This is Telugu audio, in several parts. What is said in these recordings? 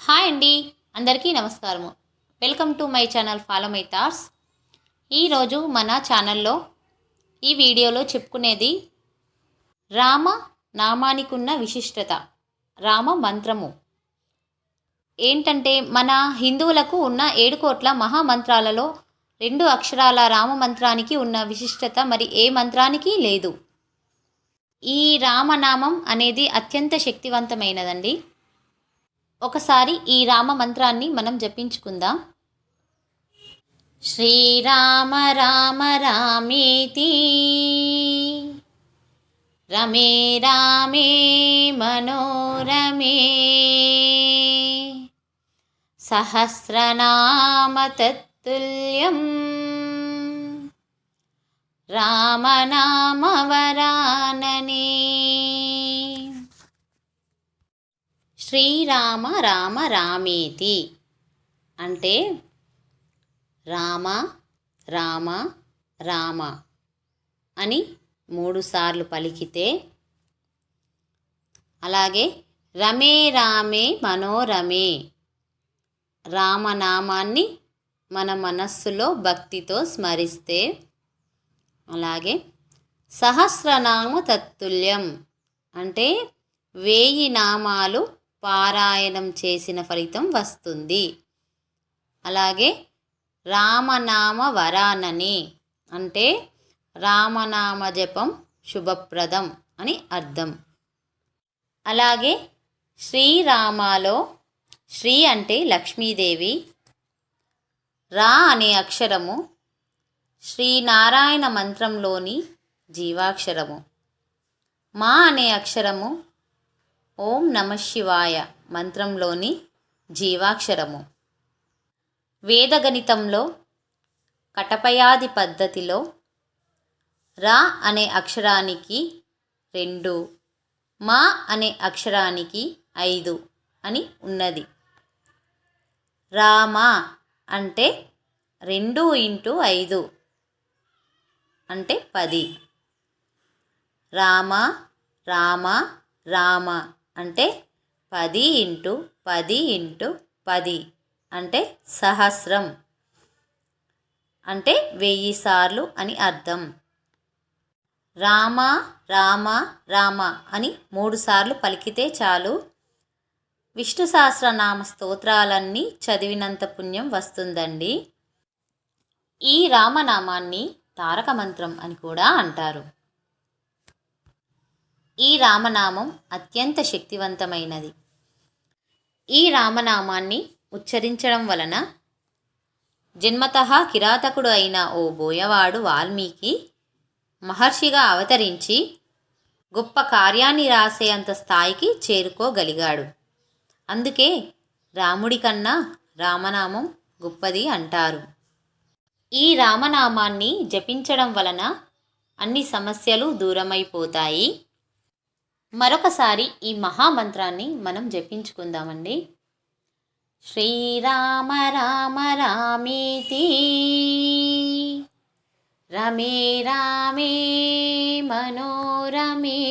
హాయ్ అండి, అందరికీ నమస్కారము. Welcome to my channel follow my thoughts. ఈరోజు మన ఛానల్లో ఈ వీడియోలో చెప్పుకునేది రామ నామానికి ఉన్న విశిష్టత, రామ మంత్రము. ఏంటంటే మన హిందువులకు ఉన్న 7 కోట్ల మహామంత్రాలలో 2 అక్షరాల రామ మంత్రానికి ఉన్న విశిష్టత మరి ఏ మంత్రానికి లేదు. ఈ రామనామం అనేది అత్యంత శక్తివంతమైనదండి. ఒకసారి ఈ రామ మంత్రాన్ని మనం జపించుకుందాం. శ్రీరామ రామ రామేతి రమే రామే మనోరమే సహస్రనామ తత్తుల్యం రామనామవరాననే. శ్రీరామ రామ రామేతి అంటే రామ రామ రామ అని 3 సార్లు పలికితే, అలాగే రమే రామే మనోరమే రామనామాన్ని మన మనస్సులో భక్తితో స్మరిస్తే, అలాగే సహస్రనామ తత్తుల్యం అంటే 1000 నామాలు పారాయణం చేసిన ఫలితం వస్తుంది. అలాగే రామనామ వరానని అంటే రామనామ జపం శుభప్రదం అని అర్థం. అలాగే శ్రీరామలో శ్రీ అంటే లక్ష్మీదేవి, రా అనే అక్షరము శ్రీనారాయణ మంత్రంలోని జీవాక్షరము, మా అనే అక్షరము ఓం నమఃశివాయ మంత్రంలోని జీవాక్షరము. వేదగణితంలో కటపయాది పద్ధతిలో రా అనే అక్షరానికి 2, మా అనే అక్షరానికి 5 అని ఉన్నది. రామ అంటే 2 × 5 అంటే 10. రామ రామ రామ అంటే 10 × 10 × 10 అంటే సహస్రం అంటే 1000 సార్లు అని అర్థం. రామ రామ రామ అని 3 సార్లు పలికితే చాలు, విష్ణు సహస్రనామ స్తోత్రాలన్నీ చదివినంత పుణ్యం వస్తుందండి. ఈ రామనామాన్ని తారక మంత్రం అని కూడా అంటారు. ఈ రామనామం అత్యంత శక్తివంతమైనది. ఈ రామనామాన్ని ఉచ్చరించడం వలన జన్మతః కిరాతకుడు అయిన ఓ బోయవాడు వాల్మీకి మహర్షిగా అవతరించి గొప్ప కార్యాన్ని రాసేంత స్థాయికి చేరుకోగలిగాడు. అందుకే రాముడి కన్నా రామనామం గొప్పది అంటారు. ఈ రామనామాన్ని జపించడం వలన అన్ని సమస్యలు దూరమైపోతాయి. మరొకసారి ఈ మహామంత్రాన్ని మనం జపించుకుందామండి. శ్రీరామ రామ రామేతి రమే రామే మనోరమే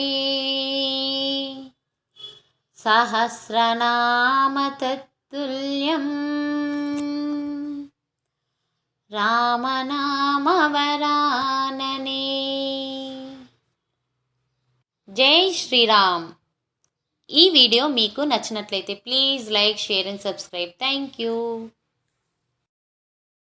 సహస్రనామ తత్తుల్యం రామనామవరాననే. జై శ్రీరామ్. ఈ వీడియో మీకు నచ్చినట్లయితే please like, share and subscribe. Thank you.